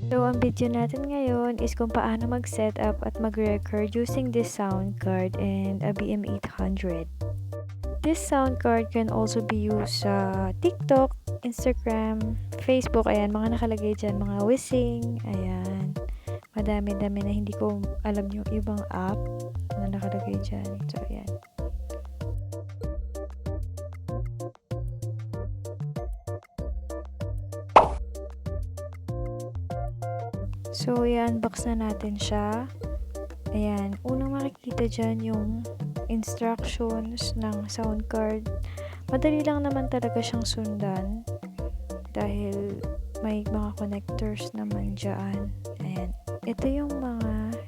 So, ang video natin ngayon is kung paano mag-setup at mag-record using this sound card and a BM800. This sound card can also be used sa TikTok, Instagram, Facebook. Ayan, mga nakalagay dyan, mga whizzing. Ayan, madami-dami na hindi ko alam yung ibang app na nakalagay dyan. So, ayan. So, i-unbox na natin siya. Ayan, unang makikita dyan yung instructions ng sound card. Madali lang naman talaga siyang sundan dahil may mga connectors naman dyan. Ayan, ito yung mga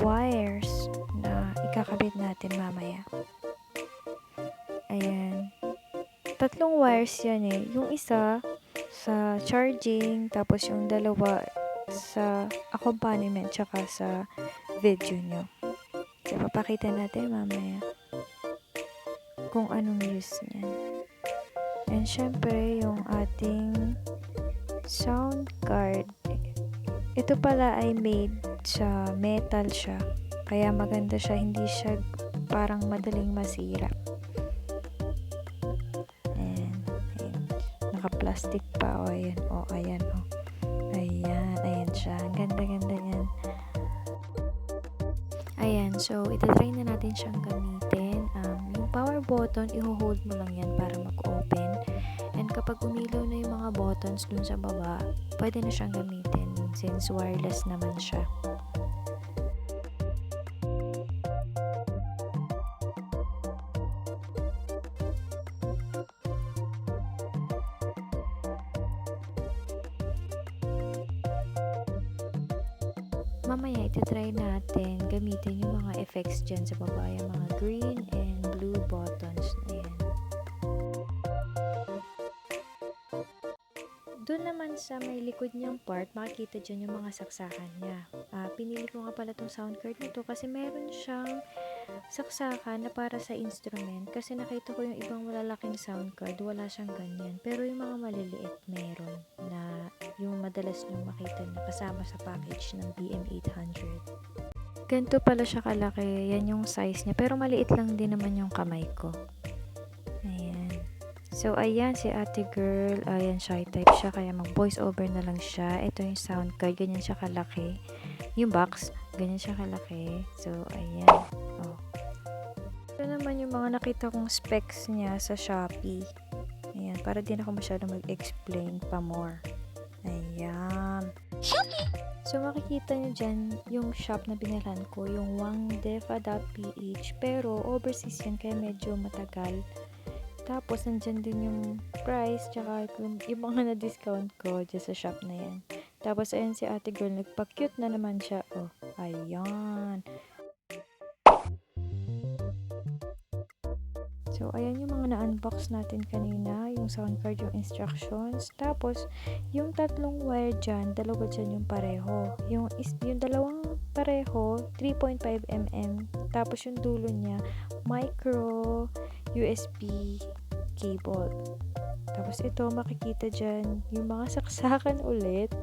wires na ikakabit natin mamaya. Ayan, 3 wires yan eh. Yung isa sa charging, tapos yung dalawa sa accompaniment tsaka sa video nyo. So, papakita natin mamaya kung anong use niyan. And syempre, yung ating sound card. Ito pala ay made sa metal siya. Kaya maganda siya, hindi siya parang madaling masira. Ayan. Naka-plastic pa. O, ayan. O, ayan. O. Ayan siya. Ang ganda-ganda niyan. Ayan, so itatry na natin siyang gamitin. Yung power button, i-hold mo lang yan para mag-open. And kapag umilaw na yung mga buttons dun sa baba, pwede na siyang gamitin since wireless naman siya. Mamaya itatry natin gamitin yung mga effects dyan sa baba, yung mga green and blue buttons na yan. Doon naman sa may likod niyang part, makikita dyan yung mga saksakan niya. Pinili ko nga pala tong sound card nito kasi meron siyang saksakan na para sa instrument. Kasi nakita ko yung ibang malalaking sound card, wala siyang ganyan. Pero yung mga maliliit meron na yung madalas nyo makita na kasama sa package ng BM800. Ganito pala siya kalaki, yan yung size niya. Pero maliit lang din naman yung kamay ko. Ayan. So, ayan si ate girl. Ayan, shy type siya. Kaya mag voice over na lang siya. Ito yung sound card. Ganyan siya kalaki. Yung box, ganyan siya kalaki. So, ayan. Oh. Ito naman yung mga nakita kong specs niya sa Shopee. Ayan, para din ako masyadong mag-explain pa more. Ayan. So, makikita nyo dyan yung shop na binilhan ko, yung wangdefa.ph, pero overseas yan kaya medyo matagal. Tapos, nandyan din yung price, tsaka yung mga na-discount ko dyan sa shop na yan. Tapos, ayan si ate girl, nagpa-cute na naman siya. Oh, ayan. So, ayan yung mga na-unbox natin kanina, yung sound card, yung instructions. Tapos, yung 3 wire dyan, dalawa dyan yung pareho. Yung dalawang pareho, 3.5mm. Tapos, yung dulo niya, micro USB cable. Tapos, ito, makikita dyan yung mga saksakan ulit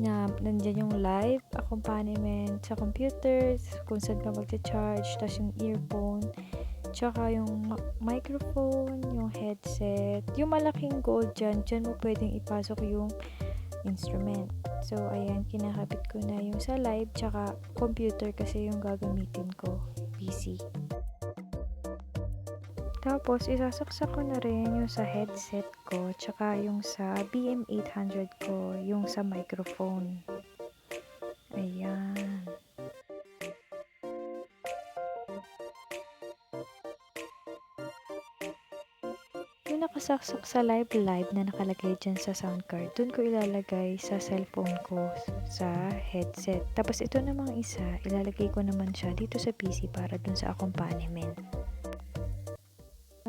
na nandyan yung live accompaniment sa computer, kung saan ka mag-charge, tapos yung earphone, tsaka yung microphone, yung headset, yung malaking gold dyan mo pwedeng ipasok yung instrument. So, ayan, kinakabit ko na yung sa live, tsaka computer kasi yung gagamitin ko, PC. Tapos, isasaksak ko na rin yung sa headset ko, tsaka yung sa BM800 ko, yung sa microphone. Ayan. Yung nakasaksak sa live na nakalagay dyan sa sound card, dun ko ilalagay sa cellphone ko sa headset. Tapos ito namang isa, ilalagay ko naman siya dito sa PC para dun sa accompaniment.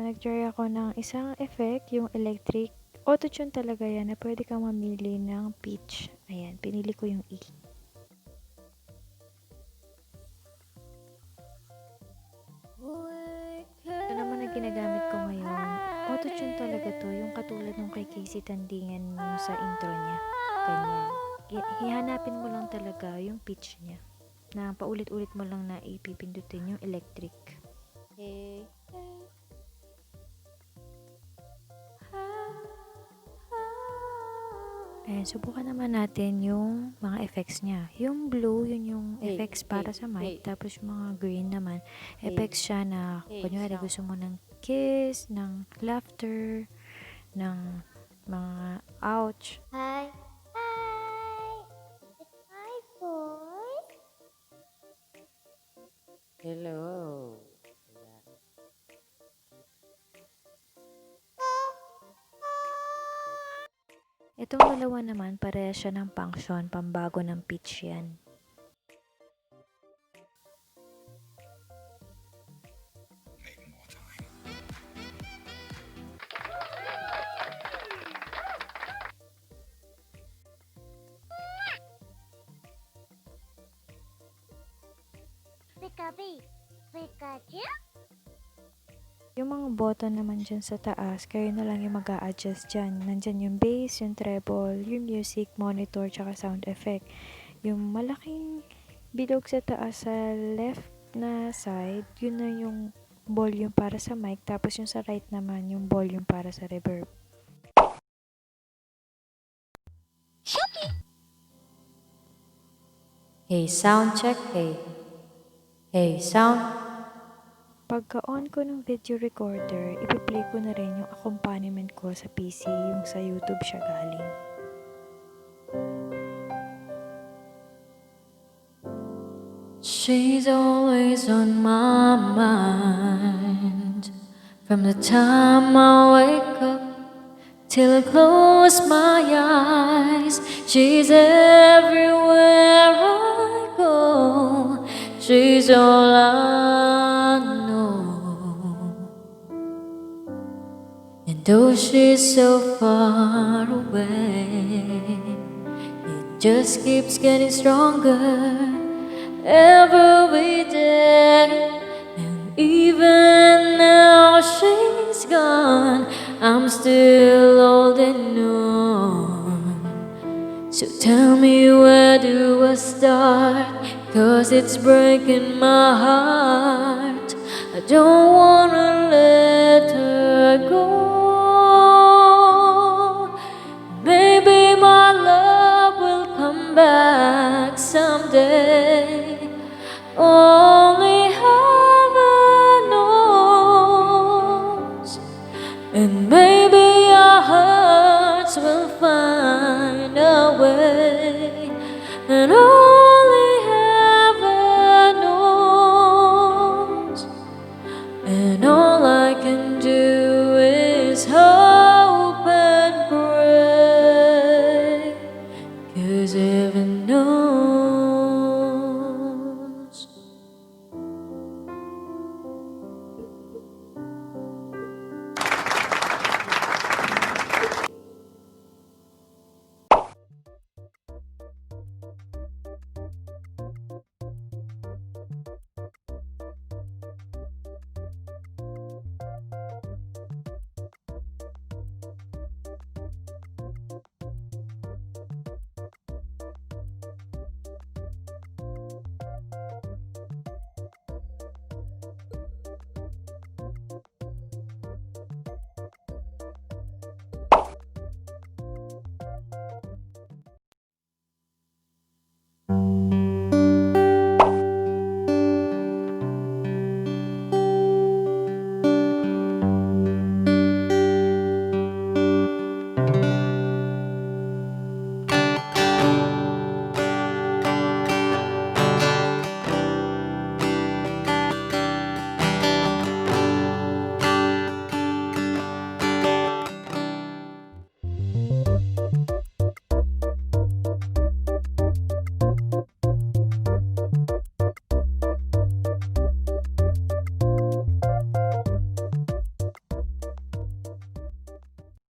Nag-try ako ng isang effect, yung electric. Auto-tune talaga yan na pwede kang mamili ng pitch. Ayan, pinili ko yung E. Ito naman na ginagamit ko ngayon Auto-tune talaga 'to, yung katulad nung kay Casey Tandingan yung sa intro niya, ganyan. Hihanapin mo lang talaga yung pitch niya, na paulit-ulit mo lang na ipipindutin yung electric. Hey, hey. Ayan, subukan naman natin yung mga effects niya. Yung blue, yun yung Hey, effects para hey, sa mic. hey. Tapos yung mga green naman, Hey, effects siya na, hey, kunyari sound. gusto mo ng kiss, ng laughter, ng mga ouch. Hi. Hi. It's my voice. Hello. Ayan. Itong dalawa naman, pareha siya ng function, pambago ng pitch yan. Pikachu? Yung mga button naman dyan sa taas, kayo na lang yung mag-a-adjust dyan. Nandyan yung bass, yung treble, yung music, monitor, tsaka sound effect. Yung malaking bilog sa taas sa left na side, yun na yung volume para sa mic. Tapos yung sa right naman, yung volume para sa reverb. Shopee. Hey, sound check. Hey. Hey, sound. Pagka-on ko ng video recorder, ipi-play ko na rin yung accompaniment ko sa PC, yung sa YouTube siya galing. She's always on my mind. From the time I wake up till I close my eyes, she's everywhere I go. She's all I know. And though she's so far away, it just keeps getting stronger every day. And even now she's gone, I'm still holding on. So tell me, where do I start? 'Cause it's breaking my heart. I don't wanna let her go. Maybe my love will come back someday. Oh,